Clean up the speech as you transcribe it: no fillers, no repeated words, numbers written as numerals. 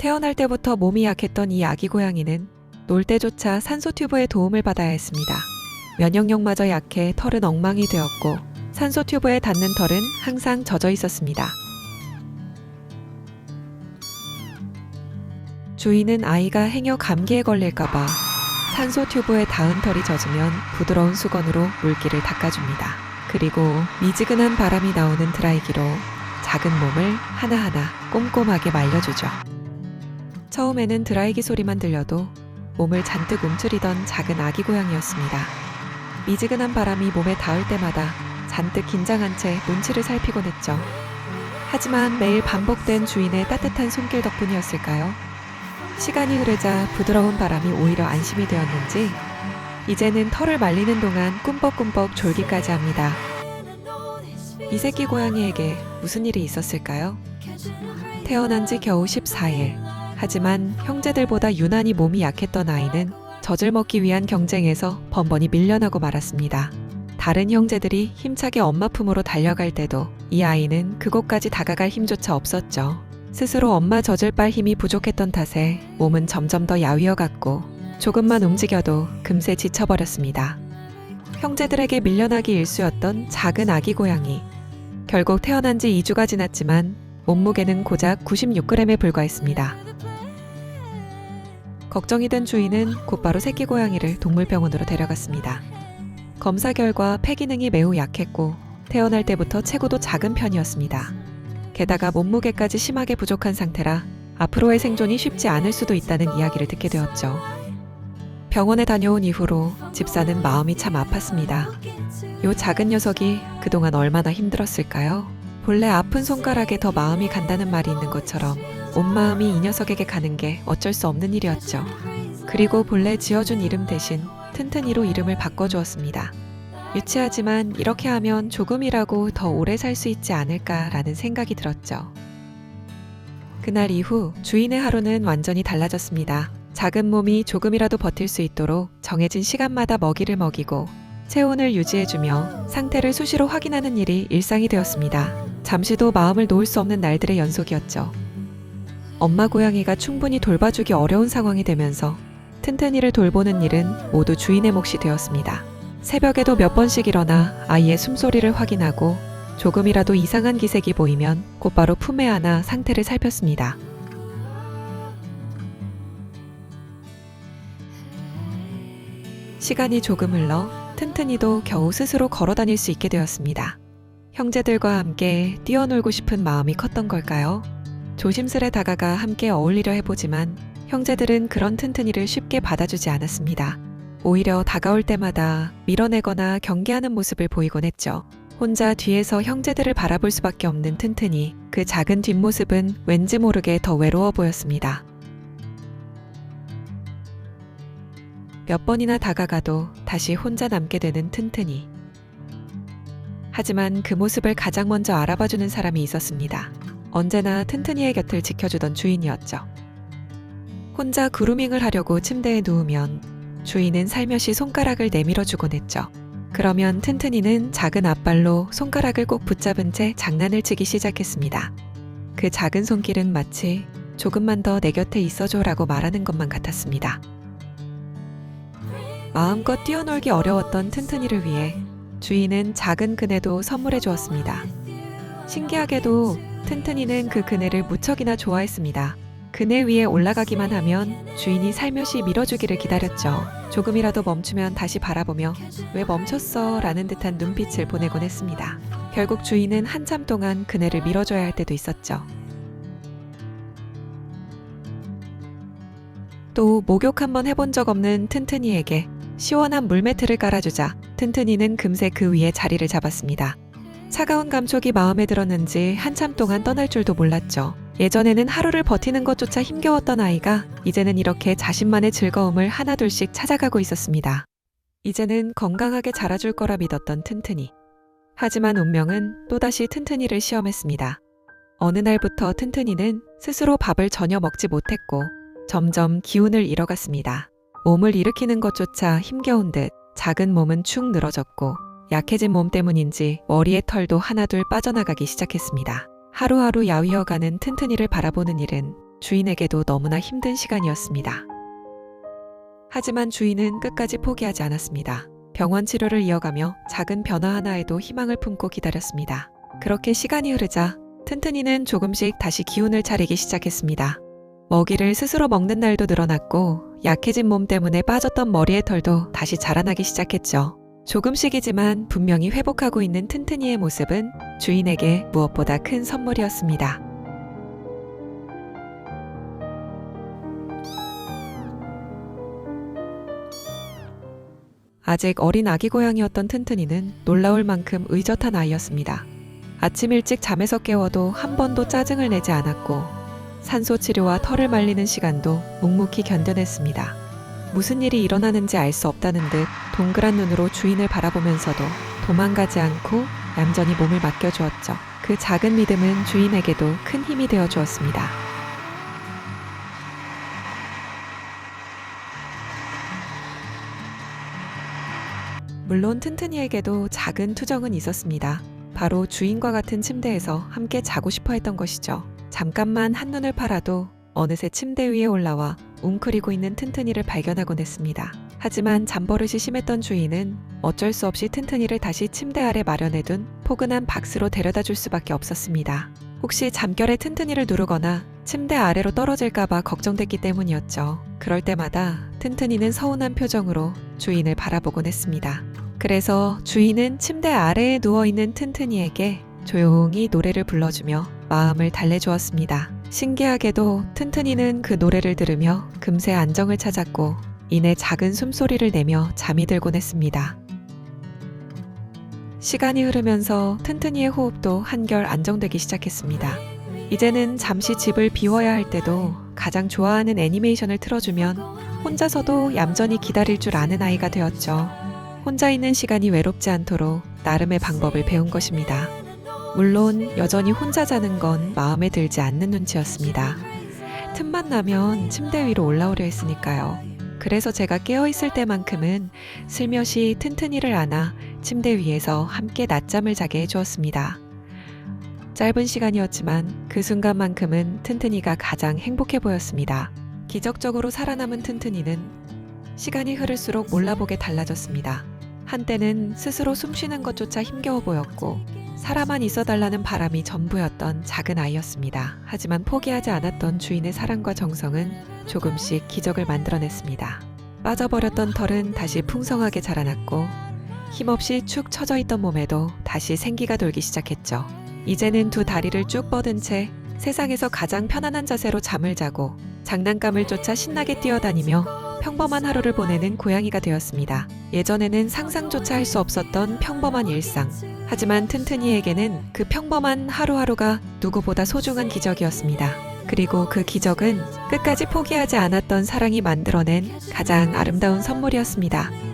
태어날 때부터 몸이 약했던 이 아기 고양이는 놀 때조차 산소 튜브의 도움을 받아야 했습니다. 면역력마저 약해 털은 엉망이 되었고 산소 튜브에 닿는 털은 항상 젖어 있었습니다. 주인은 아이가 행여 감기에 걸릴까봐 산소 튜브에 닿은 털이 젖으면 부드러운 수건으로 물기를 닦아줍니다. 그리고 미지근한 바람이 나오는 드라이기로 작은 몸을 하나하나 꼼꼼하게 말려주죠. 처음에는 드라이기 소리만 들려도 몸을 잔뜩 움츠리던 작은 아기 고양이였습니다. 미지근한 바람이 몸에 닿을 때마다 잔뜩 긴장한 채 눈치를 살피곤 했죠. 하지만 매일 반복된 주인의 따뜻한 손길 덕분이었을까요? 시간이 흐르자 부드러운 바람이 오히려 안심이 되었는지 이제는 털을 말리는 동안 꿈벅꿈벅 졸기까지 합니다. 이 새끼 고양이에게 무슨 일이 있었을까요? 태어난 지 겨우 14일. 하지만 형제들보다 유난히 몸이 약했던 아이는 젖을 먹기 위한 경쟁에서 번번이 밀려나고 말았습니다. 다른 형제들이 힘차게 엄마 품으로 달려갈 때도 이 아이는 그곳까지 다가갈 힘조차 없었죠. 스스로 엄마 젖을 빨 힘이 부족했던 탓에 몸은 점점 더 야위어갔고 조금만 움직여도 금세 지쳐버렸습니다. 형제들에게 밀려나기 일쑤였던 작은 아기 고양이. 결국 태어난 지 2주가 지났지만 몸무게는 고작 96g에 불과했습니다. 걱정이 된 주인은 곧바로 새끼 고양이를 동물병원으로 데려갔습니다. 검사 결과 폐 기능이 매우 약했고 태어날 때부터 체구도 작은 편이었습니다. 게다가 몸무게까지 심하게 부족한 상태라 앞으로의 생존이 쉽지 않을 수도 있다는 이야기를 듣게 되었죠. 병원에 다녀온 이후로 집사는 마음이 참 아팠습니다. 요 작은 녀석이 그동안 얼마나 힘들었을까요? 본래 아픈 손가락에 더 마음이 간다는 말이 있는 것처럼 온 마음이 이 녀석에게 가는 게 어쩔 수 없는 일이었죠. 그리고 본래 지어준 이름 대신 튼튼이로 이름을 바꿔주었습니다. 유치하지만 이렇게 하면 조금이라고 더 오래 살 수 있지 않을까라는 생각이 들었죠. 그날 이후 주인의 하루는 완전히 달라졌습니다. 작은 몸이 조금이라도 버틸 수 있도록 정해진 시간마다 먹이를 먹이고 체온을 유지해주며 상태를 수시로 확인하는 일이 일상이 되었습니다. 잠시도 마음을 놓을 수 없는 날들의 연속이었죠. 엄마 고양이가 충분히 돌봐주기 어려운 상황이 되면서 튼튼이를 돌보는 일은 모두 주인의 몫이 되었습니다. 새벽에도 몇 번씩 일어나 아이의 숨소리를 확인하고 조금이라도 이상한 기색이 보이면 곧바로 품에 안아 상태를 살폈습니다. 시간이 조금 흘러 튼튼이도 겨우 스스로 걸어 다닐 수 있게 되었습니다. 형제들과 함께 뛰어놀고 싶은 마음이 컸던 걸까요? 조심스레 다가가 함께 어울리려 해보지만 형제들은 그런 튼튼이를 쉽게 받아주지 않았습니다. 오히려 다가올 때마다 밀어내거나 경계하는 모습을 보이곤 했죠. 혼자 뒤에서 형제들을 바라볼 수밖에 없는 튼튼이, 그 작은 뒷모습은 왠지 모르게 더 외로워 보였습니다. 몇 번이나 다가가도 다시 혼자 남게 되는 튼튼이. 하지만 그 모습을 가장 먼저 알아봐주는 사람이 있었습니다. 언제나 튼튼이의 곁을 지켜주던 주인이었죠. 혼자 그루밍을 하려고 침대에 누우면 주인은 살며시 손가락을 내밀어주곤 했죠. 그러면 튼튼이는 작은 앞발로 손가락을 꼭 붙잡은 채 장난을 치기 시작했습니다. 그 작은 손길은 마치 조금만 더 내 곁에 있어줘라고 말하는 것만 같았습니다. 마음껏 뛰어놀기 어려웠던 튼튼이를 위해 주인은 작은 그네도 선물해 주었습니다. 신기하게도 튼튼이는 그 그네를 무척이나 좋아했습니다. 그네 위에 올라가기만 하면 주인이 살며시 밀어주기를 기다렸죠. 조금이라도 멈추면 다시 바라보며 왜 멈췄어? 라는 듯한 눈빛을 보내곤 했습니다. 결국 주인은 한참 동안 그네를 밀어줘야 할 때도 있었죠. 또 목욕 한번 해본 적 없는 튼튼이에게 시원한 물매트를 깔아주자 튼튼이는 금세 그 위에 자리를 잡았습니다. 차가운 감촉이 마음에 들었는지 한참 동안 떠날 줄도 몰랐죠. 예전에는 하루를 버티는 것조차 힘겨웠던 아이가 이제는 이렇게 자신만의 즐거움을 하나둘씩 찾아가고 있었습니다. 이제는 건강하게 자라줄 거라 믿었던 튼튼이. 하지만 운명은 또다시 튼튼이를 시험했습니다. 어느 날부터 튼튼이는 스스로 밥을 전혀 먹지 못했고 점점 기운을 잃어갔습니다. 몸을 일으키는 것조차 힘겨운 듯 작은 몸은 축 늘어졌고 약해진 몸 때문인지 머리의 털도 하나둘 빠져나가기 시작했습니다. 하루하루 야위어가는 튼튼이를 바라보는 일은 주인에게도 너무나 힘든 시간이었습니다. 하지만 주인은 끝까지 포기하지 않았습니다. 병원 치료를 이어가며 작은 변화 하나에도 희망을 품고 기다렸습니다. 그렇게 시간이 흐르자 튼튼이는 조금씩 다시 기운을 차리기 시작했습니다. 먹이를 스스로 먹는 날도 늘어났고 약해진 몸 때문에 빠졌던 머리의 털도 다시 자라나기 시작했죠. 조금씩이지만 분명히 회복하고 있는 튼튼이의 모습은 주인에게 무엇보다 큰 선물이었습니다. 아직 어린 아기 고양이였던 튼튼이는 놀라울 만큼 의젓한 아이였습니다. 아침 일찍 잠에서 깨워도 한 번도 짜증을 내지 않았고 산소 치료와 털을 말리는 시간도 묵묵히 견뎌냈습니다. 무슨 일이 일어나는지 알 수 없다는 듯 동그란 눈으로 주인을 바라보면서도 도망가지 않고 얌전히 몸을 맡겨주었죠. 그 작은 믿음은 주인에게도 큰 힘이 되어 주었습니다. 물론 튼튼이에게도 작은 투정은 있었습니다. 바로 주인과 같은 침대에서 함께 자고 싶어 했던 것이죠. 잠깐만 한눈을 팔아도 어느새 침대 위에 올라와 웅크리고 있는 튼튼이를 발견하곤 했습니다. 하지만 잠버릇이 심했던 주인은 어쩔 수 없이 튼튼이를 다시 침대 아래 마련해둔 포근한 박스로 데려다 줄 수밖에 없었습니다. 혹시 잠결에 튼튼이를 누르거나 침대 아래로 떨어질까봐 걱정됐기 때문이었죠. 그럴 때마다 튼튼이는 서운한 표정으로 주인을 바라보곤 했습니다. 그래서 주인은 침대 아래에 누워있는 튼튼이에게 조용히 노래를 불러주며 마음을 달래주었습니다. 신기하게도 튼튼이는 그 노래를 들으며 금세 안정을 찾았고 이내 작은 숨소리를 내며 잠이 들곤 했습니다. 시간이 흐르면서 튼튼이의 호흡도 한결 안정되기 시작했습니다. 이제는 잠시 집을 비워야 할 때도 가장 좋아하는 애니메이션을 틀어주면 혼자서도 얌전히 기다릴 줄 아는 아이가 되었죠. 혼자 있는 시간이 외롭지 않도록 나름의 방법을 배운 것입니다. 물론 여전히 혼자 자는 건 마음에 들지 않는 눈치였습니다. 틈만 나면 침대 위로 올라오려 했으니까요. 그래서 제가 깨어있을 때만큼은 슬며시 튼튼이를 안아 침대 위에서 함께 낮잠을 자게 해주었습니다. 짧은 시간이었지만 그 순간만큼은 튼튼이가 가장 행복해 보였습니다. 기적적으로 살아남은 튼튼이는 시간이 흐를수록 몰라보게 달라졌습니다. 한때는 스스로 숨쉬는 것조차 힘겨워 보였고 살아만 있어달라는 바람이 전부였던 작은 아이였습니다. 하지만 포기하지 않았던 주인의 사랑과 정성은 조금씩 기적을 만들어냈습니다. 빠져버렸던 털은 다시 풍성하게 자라났고 힘없이 축 처져 있던 몸에도 다시 생기가 돌기 시작했죠. 이제는 두 다리를 쭉 뻗은 채 세상에서 가장 편안한 자세로 잠을 자고 장난감을 쫓아 신나게 뛰어다니며 평범한 하루를 보내는 고양이가 되었습니다. 예전에는 상상조차 할 수 없었던 평범한 일상. 하지만 튼튼이에게는 그 평범한 하루하루가 누구보다 소중한 기적이었습니다. 그리고 그 기적은 끝까지 포기하지 않았던 사랑이 만들어낸 가장 아름다운 선물이었습니다.